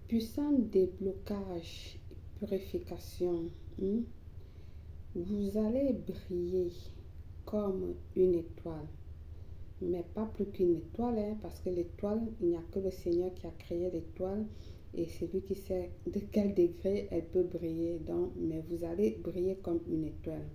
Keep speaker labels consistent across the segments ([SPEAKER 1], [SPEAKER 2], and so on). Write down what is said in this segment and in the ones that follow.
[SPEAKER 1] puissant déblocage, purification. Vous allez briller comme une étoile. Mais pas plus qu'une étoile, parce que l'étoile, il n'y a que le Seigneur qui a créé l'étoile et c'est lui qui sait de quel degré elle peut briller. Donc, mais vous allez briller comme une étoile.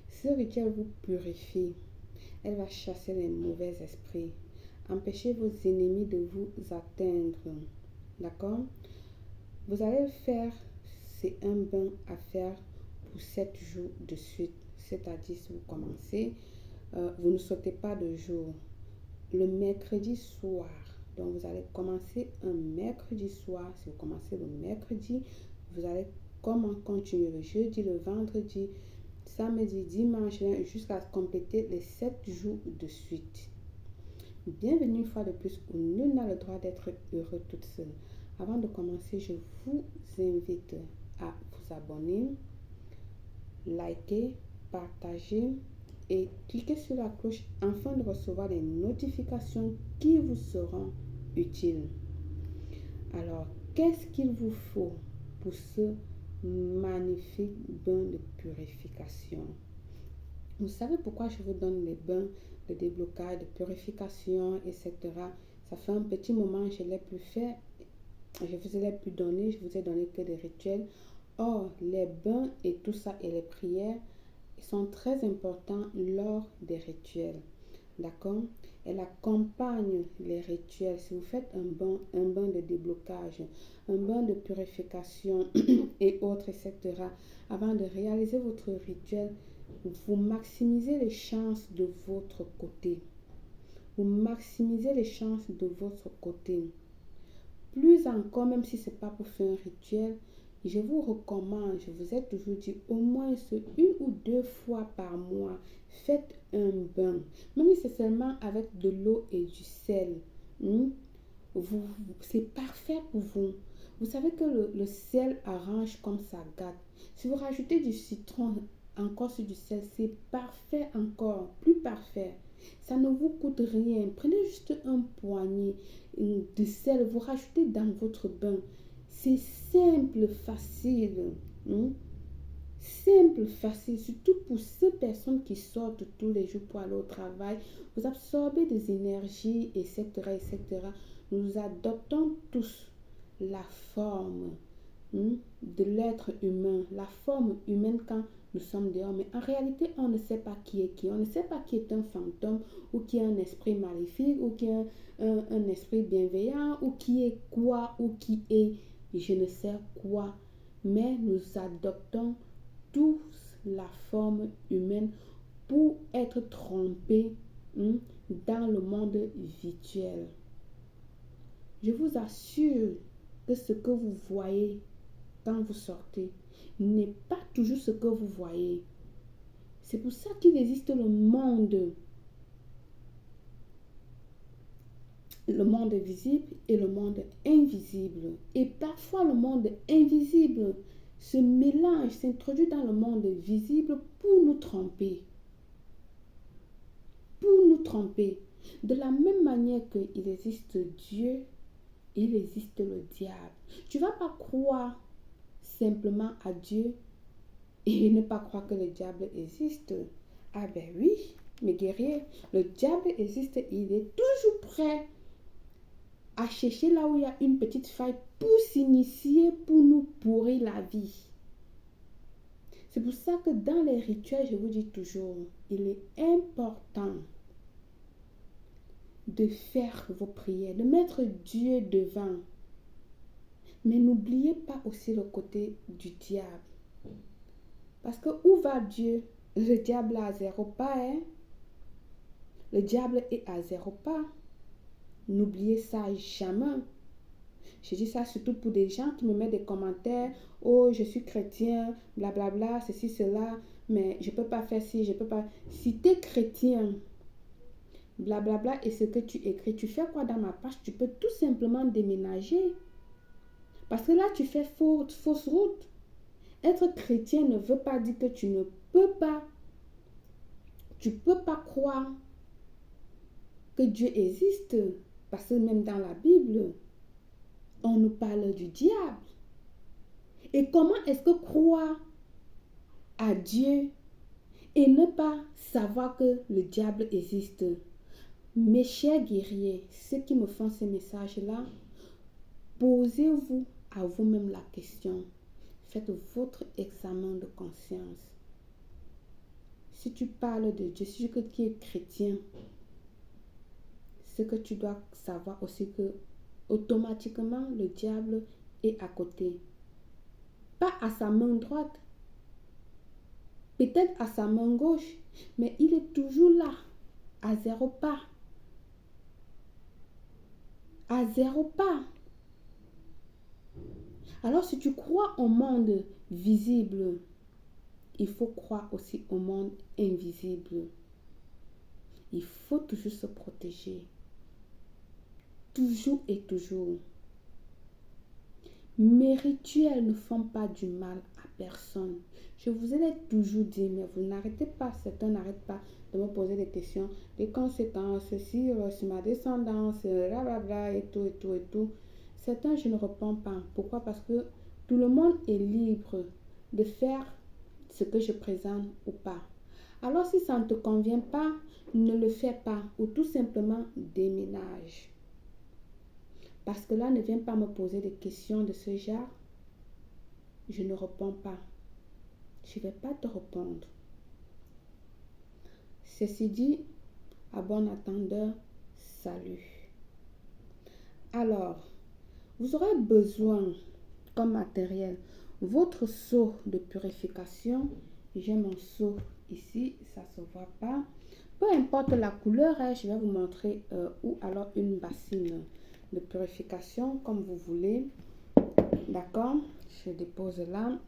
[SPEAKER 1] Ce rituel vous purifie. Elle va chasser les mauvais esprits, empêcher vos ennemis de vous atteindre. D'accord? Vous allez le faire, c'est un bain à faire pour 7 jours de suite. C'est-à-dire, si vous commencez, vous ne sautez pas de jour. Le mercredi soir, donc vous allez commencer un mercredi soir. Si vous commencez le mercredi, vous allez continuer le jeudi, le vendredi, samedi, dimanche, jusqu'à compléter les 7 jours de suite. Bienvenue une fois de plus où nul n'a le droit d'être heureux toute seule. Avant de commencer, je vous invite à vous abonner, liker, partager et cliquez sur la cloche afin de recevoir les notifications qui vous seront utiles. Alors, qu'est-ce qu'il vous faut pour ce magnifique bain de purification? Vous savez pourquoi je vous donne les bains de déblocage, de purification, etc. Ça fait un petit moment que je ne l'ai plus fait. Je vous ai plus donné, je vous ai donné que des rituels. Or, les bains et tout ça et les prières sont très importants lors des rituels. D'accord? Elle accompagne les rituels. Si vous faites un bain de déblocage, un bain de purification et autres, etc., avant de réaliser votre rituel, vous maximisez les chances de votre côté. Vous maximisez les chances de votre côté. Plus encore, même si ce n'est pas pour faire un rituel, je vous recommande, je vous ai toujours dit, au moins une ou deux fois par mois, faites un bain. Même si c'est seulement avec de l'eau et du sel. C'est parfait pour vous. Vous savez que le sel arrange comme ça gâte. Si vous rajoutez du citron encore sur du sel, c'est parfait encore, plus parfait. Ça ne vous coûte rien. Prenez juste un poignet de sel, vous rajoutez dans votre bain. C'est simple, facile. Simple, facile, surtout pour ces personnes qui sortent tous les jours pour aller au travail. Vous absorbez des énergies, etc., etc. Nous adoptons tous la forme de l'être humain, la forme humaine quand nous sommes dehors. Mais en réalité, on ne sait pas qui est qui. On ne sait pas qui est un fantôme ou qui est un esprit maléfique ou qui est un esprit bienveillant ou qui est quoi ou qui est je ne sais quoi. Mais nous adoptons tous la forme humaine pour être trompés dans le monde virtuel. Je vous assure que ce que vous voyez quand vous sortez n'est pas toujours ce que vous voyez. C'est pour ça qu'il existe le monde visible et le monde invisible. Et parfois le monde invisible se mélange, s'introduit dans le monde visible pour nous tromper. Pour nous tromper. De la même manière qu'il existe Dieu, il existe le diable. Tu ne vas pas croire simplement à Dieu et ne pas croire que le diable existe. Ah ben oui, mes guerriers, le diable existe et il est toujours prêt à chercher là où il y a une petite faille pour s'initier, pour nous pourrir la vie. C'est pour ça que dans les rituels, je vous dis toujours, il est important de faire vos prières, de mettre Dieu devant. Mais n'oubliez pas aussi le côté du diable. Parce que où va Dieu? Le diable est à 0 pas. Le diable est à 0 pas. N'oubliez ça jamais. Je dis ça surtout pour des gens qui me mettent des commentaires. Oh, je suis chrétien, blablabla, ceci, cela. Mais je ne peux pas faire ci, je ne peux pas. Si tu es chrétien, blablabla, et ce que tu écris, tu fais quoi dans ma page? Tu peux tout simplement déménager. Parce que là, tu fais fausse route. Être chrétien ne veut pas dire que tu ne peux pas. Tu ne peux pas croire que Dieu existe. Parce que même dans la Bible, on nous parle du diable. Et comment est-ce que croire à Dieu et ne pas savoir que le diable existe? Mes chers guerriers, ceux qui me font ces messages-là, posez-vous à vous-même la question. Faites votre examen de conscience. Si tu parles de Dieu, si tu es chrétien, ce que tu dois savoir aussi que automatiquement le diable est à côté. Pas à sa main droite, peut-être à sa main gauche, mais il est toujours là, à 0 pas. À 0 pas. Alors si tu crois au monde visible, il faut croire aussi au monde invisible. Il faut toujours se protéger. Toujours et toujours. Mes rituels ne font pas du mal à personne. Je vous ai toujours dit, mais vous n'arrêtez pas, certains n'arrêtent pas de me poser des questions, des conséquences sur ma descendance, blablabla, et tout, et tout, et tout. Certains, je ne réponds pas. Pourquoi? Parce que tout le monde est libre de faire ce que je présente ou pas. Alors, si ça ne te convient pas, ne le fais pas ou tout simplement déménage. Parce que là, ne viens pas me poser des questions de ce genre. Je ne réponds pas. Je ne vais pas te répondre. Ceci dit, à bon entendeur, salut. Alors, vous aurez besoin comme matériel votre seau de purification. J'ai mon seau ici, ça ne se voit pas. Peu importe la couleur, je vais vous montrer ou alors une bassine de purification comme vous voulez. D'accord? Je dépose là.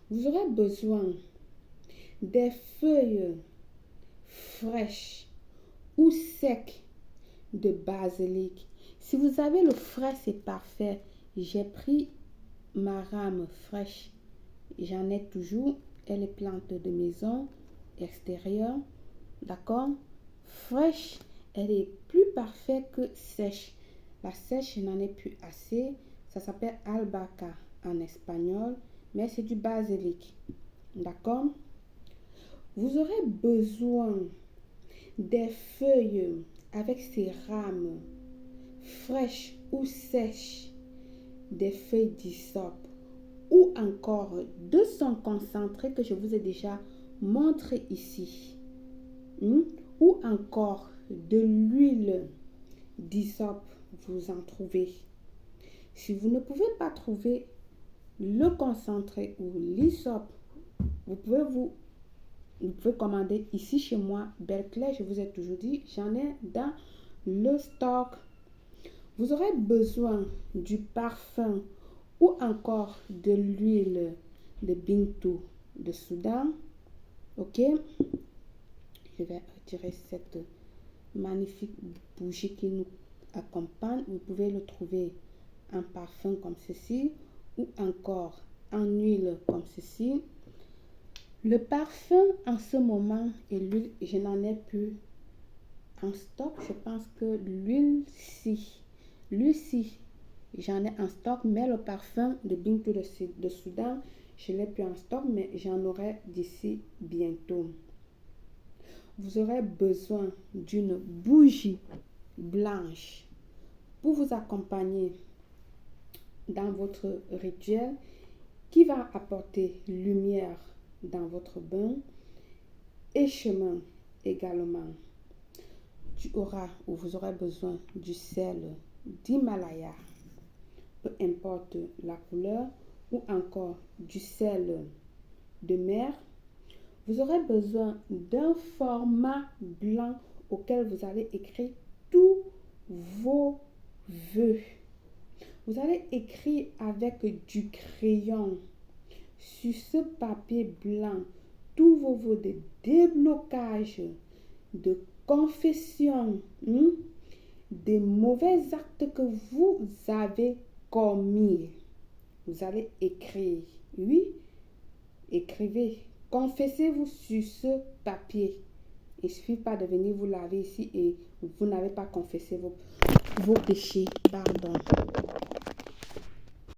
[SPEAKER 1] Vous aurez besoin des feuilles fraîches ou secs de basilic. Si vous avez le frais, c'est parfait. J'ai pris ma rame fraîche. J'en ai toujours. Elle est plante de maison extérieure. D'accord? Fraîche, elle est plus parfaite que sèche. La sèche, je n'en ai plus assez. Ça s'appelle albahaca en espagnol, mais c'est du basilic. D'accord? Vous aurez besoin des feuilles avec ces rames fraîches ou sèches, des feuilles d'hysope ou encore de son concentré que je vous ai déjà montré ici. Ou encore de l'huile d'hysope, vous en trouvez. Si vous ne pouvez pas trouver le concentré ou l'hysope, vous pouvez commander ici chez moi, Belle Claire, je vous ai toujours dit, j'en ai dans le stock. Vous aurez besoin du parfum ou encore de l'huile de Bintou de Soudan. Ok? Je vais retirer cette magnifique bougie qui nous accompagne. Vous pouvez le trouver en parfum comme ceci ou encore en huile comme ceci. Le parfum en ce moment et l'huile, je n'en ai plus en stock. Je pense que l'huile si, j'en ai en stock, mais le parfum de Bintou de Soudan, je ne l'ai plus en stock, mais j'en aurai d'ici bientôt. Vous aurez besoin d'une bougie blanche pour vous accompagner dans votre rituel qui va apporter lumière dans votre bain et chemin également. Vous aurez besoin du sel d'Himalaya, peu importe la couleur, ou encore du sel de mer. Vous aurez besoin d'un format blanc auquel vous allez écrire tous vos vœux. Vous allez écrire avec du crayon sur ce papier blanc tous vos vœux de déblocage, de confession, des mauvais actes que vous avez commis. Vous allez écrire. Oui, écrivez. Confessez-vous sur ce papier. Il ne suffit pas de venir vous laver ici et vous n'avez pas confessé vos péchés. Pardon.